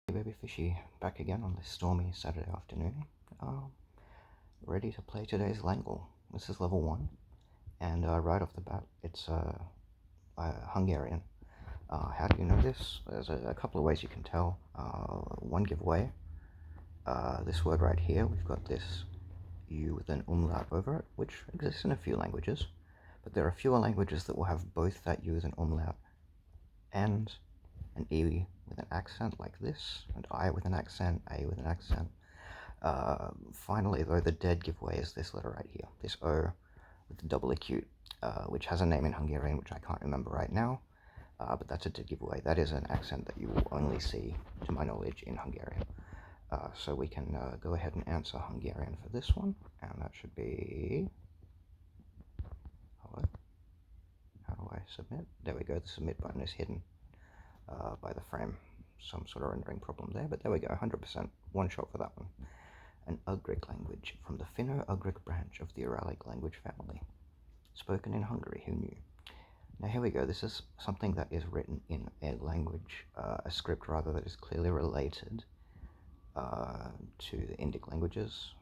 Hey baby fishy, back again on this stormy Saturday afternoon. Uh, Ready to play today's Langle. This is level 1, and right off the bat, it's Hungarian. How do you know this? There's a couple of ways you can tell. One giveaway. This word right here, we've got this U with an umlaut over it, which exists in a few languages, but there are fewer languages that will have both that U with an umlaut and an E with an accent like this, and I with an accent, A with an accent. Finally, though, the dead giveaway is this letter right here, this O with the double acute, which has a name in Hungarian, which I can't remember right now, but that's a dead giveaway. That is an accent that you will only see, to my knowledge, in Hungarian. So we can go ahead and answer Hungarian for this one, and that should be... Hello? How do I submit? There we go, the submit button is hidden by the frame. Some sort of rendering problem there, but there we go, 100%, one shot for that one. An Ugric language from the Finno-Ugric branch of the Uralic language family. Spoken in Hungary, who knew? Now here we go, this is something that is written in a language, a script rather, that is clearly related to the Indic languages.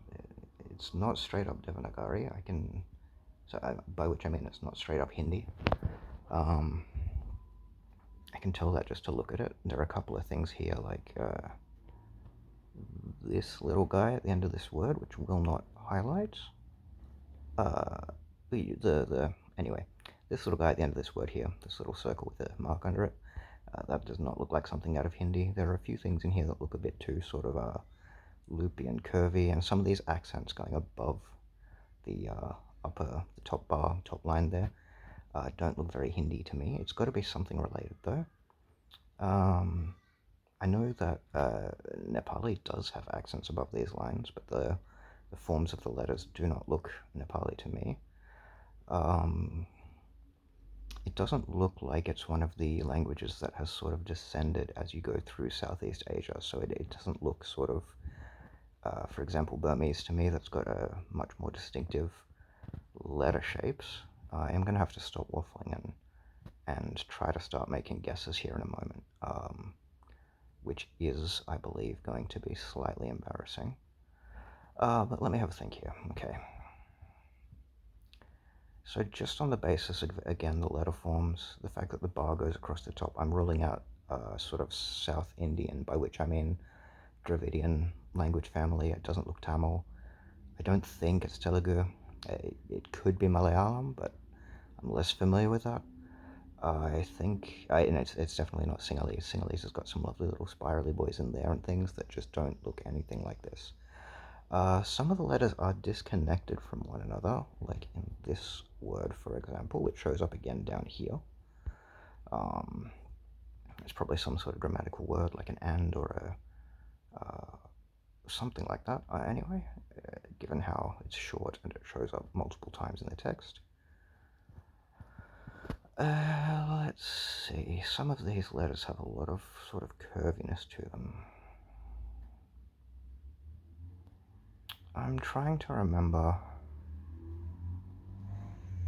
It's not straight up Devanagari, by which I mean it's not straight up Hindi. I can tell that just to look at it. There are a couple of things here, like this little guy at the end of this word, which will not highlight. Anyway, this little guy at the end of this word here, this little circle with a mark under it, that does not look like something out of Hindi. There are a few things in here that look a bit too sort of loopy and curvy, and some of these accents going above the the top bar, top line there, don't look very Hindi to me. It's got to be something related though. I know that Nepali does have accents above these lines, but the forms of the letters do not look Nepali to me. It doesn't look like it's one of the languages that has sort of descended as you go through Southeast Asia, so it doesn't look sort of, for example, Burmese to me, that's got a much more distinctive letter shapes. I am going to have to stop waffling and try to start making guesses here in a moment, which is, I believe, going to be slightly embarrassing. But let me have a think here. Okay. So just on the basis of, again, the letter forms, the fact that the bar goes across the top, I'm ruling out sort of South Indian, by which I mean Dravidian language family. It doesn't look Tamil. I don't think it's Telugu. It could be Malayalam, but I'm less familiar with that. I think, and it's definitely not Sinhalese. Sinhalese has got some lovely little spirally boys in there and things that just don't look anything like this. Some of the letters are disconnected from one another, like in this word, for example, which shows up again down here. It's probably some sort of grammatical word, like an and or something like that. Anyway, given how it's short and it shows up multiple times in the text. Let's see. Some of these letters have a lot of sort of curviness to them. I'm trying to remember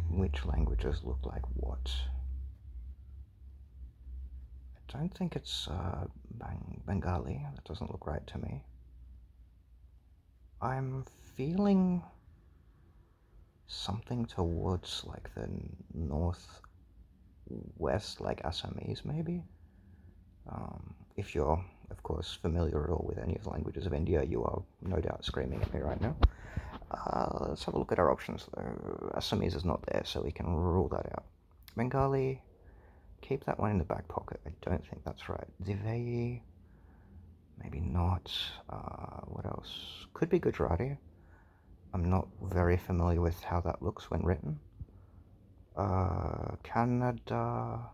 which languages look like what. I don't think it's Bengali. That doesn't look right to me. I'm feeling something towards like the northwest, like Assamese maybe. If you're, of course, familiar at all with any of the languages of India, you are no doubt screaming at me right now. Let's have a look at our options though. Assamese is not there, so we can rule that out. Bengali, keep that one in the back pocket. I don't think that's right. Divei, maybe not. What else? Could be Gujarati. I'm not very familiar with how that looks when written. Canada,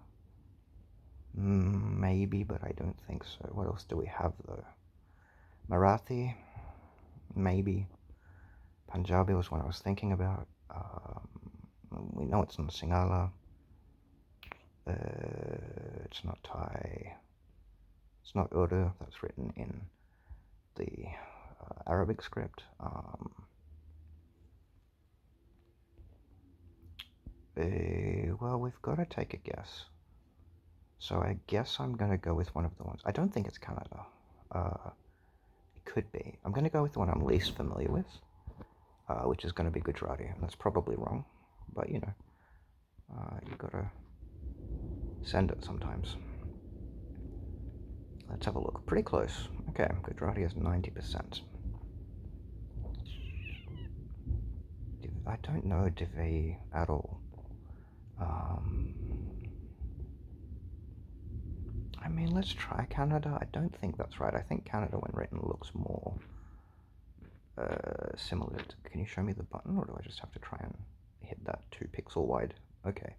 maybe, but I don't think so. What else do we have though? Marathi, maybe. Punjabi was one I was thinking about. We know it's not Sinhala. It's not Thai. It's not Urdu. That's written in the Arabic script. Well, we've got to take a guess. So I guess I'm going to go with one of the ones. I don't think it's Canada. It could be. I'm going to go with the one I'm least familiar with, which is going to be Gujarati. That's probably wrong, but you know, you gotta send it sometimes. Let's have a look. Pretty close. Okay, Gujarati is 90%. I don't know Divi at all. I mean, let's try Canada. I don't think that's right. I think Canada, when written, looks more similar to... Can you show me the button, or do I just have to try and hit that 2 pixel wide? Okay.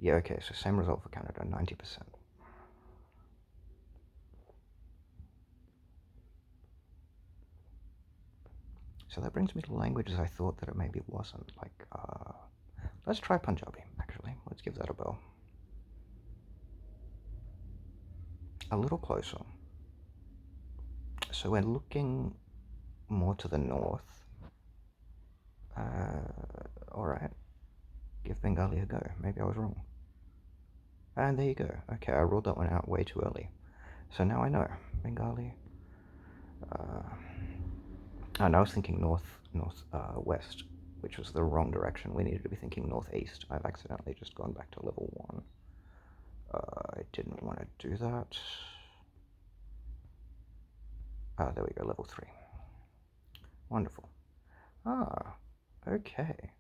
Yeah, okay, so same result for Canada, 90%. So that brings me to languages I thought that it maybe wasn't. Like, let's try Punjabi, actually. Let's give that a go. A little closer. So we're looking more to the north. Alright. Give Bengali a go. Maybe I was wrong. And there you go. Okay, I ruled that one out way too early. So now I know. Bengali. And I was thinking west, which was the wrong direction. We needed to be thinking northeast. I've accidentally just gone back to level 1. I didn't want to do that. There we go, level 3. Wonderful. Okay.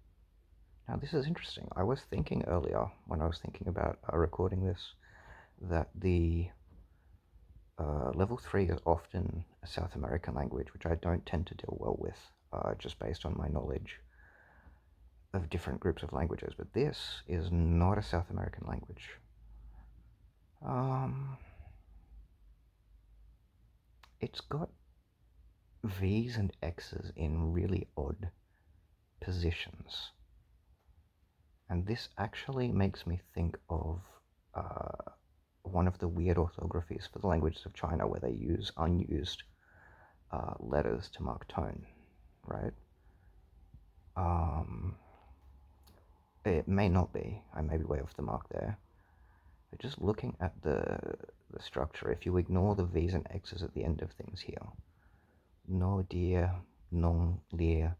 Now this is interesting. I was thinking earlier, when I was thinking about recording this, that the level 3 is often a South American language, which I don't tend to deal well with, just based on my knowledge of different groups of languages. But this is not a South American language. It's got V's and X's in really odd positions. And this actually makes me think of one of the weird orthographies for the languages of China, where they use unused letters to mark tone, right? It may not be. I may be way off the mark there. But just looking at the structure, if you ignore the V's and X's at the end of things here, no dear, non lear,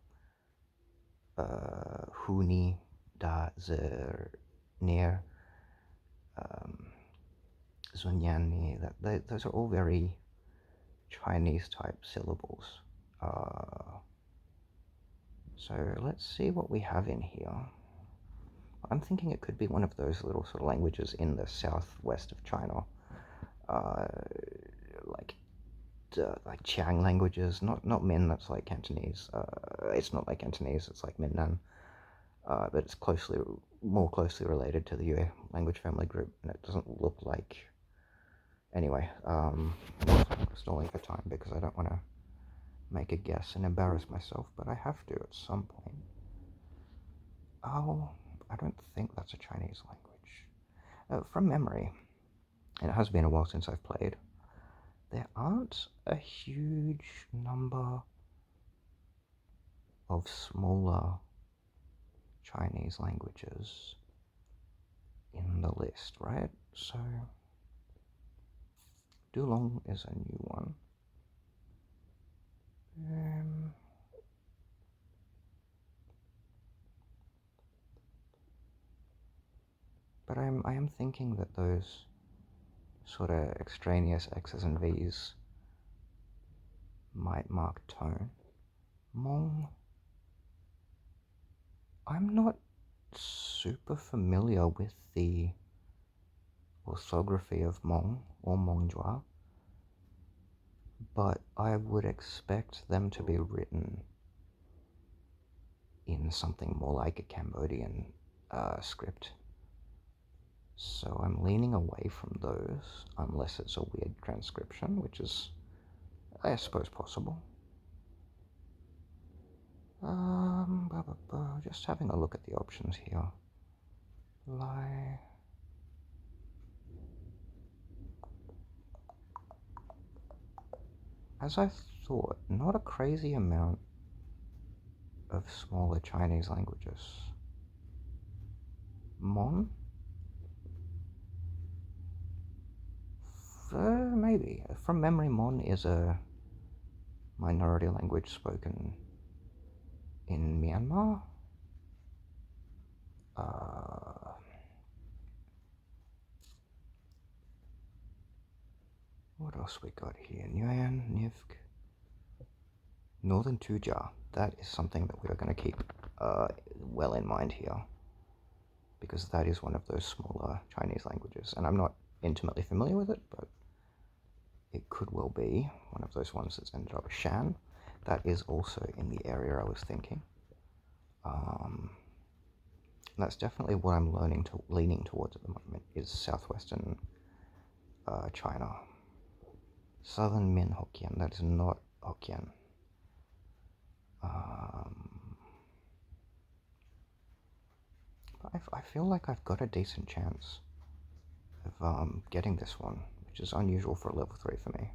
huni, da, zer, near, zunyani, those are all very Chinese type syllables. So let's see what we have in here. I'm thinking it could be one of those little sort of languages in the southwest of China, like Qiang languages, not Min, that's like Cantonese. It's not like Cantonese, it's like Minnan, but it's more closely related to the Yue language family group, and it doesn't look like... Anyway, I'm stalling for time because I don't want to make a guess and embarrass myself, but I have to at some point. Oh, I don't think that's a Chinese language. From memory, and it has been a while since I've played, there aren't a huge number of smaller Chinese languages in the list, right? So, Dulong is a new one. But I am thinking that those sort of extraneous X's and V's might mark tone. Hmong, I'm not super familiar with the orthography of Hmong or Hmongjua, but I would expect them to be written in something more like a Cambodian script. So I'm leaning away from those, unless it's a weird transcription, which is, I suppose, possible. Just having a look at the options here. As I thought, not a crazy amount of smaller Chinese languages. Mon? Maybe. From memory, Mon is a minority language spoken in Myanmar. What else we got here? Nguyen, Nivk, Northern Tuja. That is something that we are going to keep well in mind here, because that is one of those smaller Chinese languages, and I'm not intimately familiar with it, but it could well be one of those ones that's ended up Shan. That is also in the area I was thinking. That's definitely what I'm leaning towards at the moment, is southwestern China. Southern Min Hokkien, that is not Hokkien. I feel like I've got a decent chance of getting this one, which is unusual for a level 3 for me.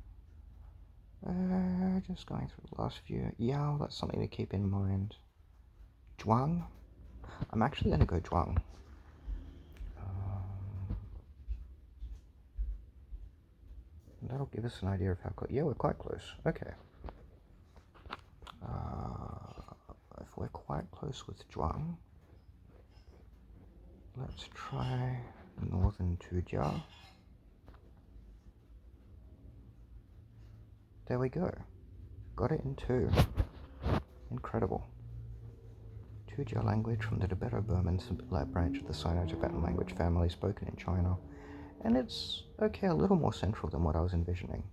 Just going through the last few. Yao, that's something to keep in mind. Zhuang. I'm actually going to go Zhuang. That'll give us an idea of how close. Yeah, we're quite close. Okay. If we're quite close with Zhuang, let's try Northern Tujia. There we go. Got it in 2. Incredible. Tujia language from the Tibeto-Burman branch of the Sino-Tibetan language family spoken in China. And it's, okay, a little more central than what I was envisioning.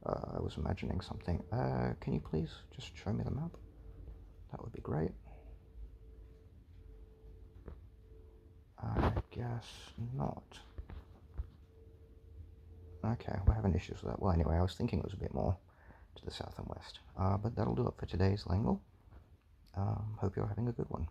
I was imagining something. Can you please just show me the map? That would be great. I guess not. Okay, we're having issues with that. Well, anyway, I was thinking it was a bit more to the south and west. But that'll do it for today's Langle. Hope you're having a good one.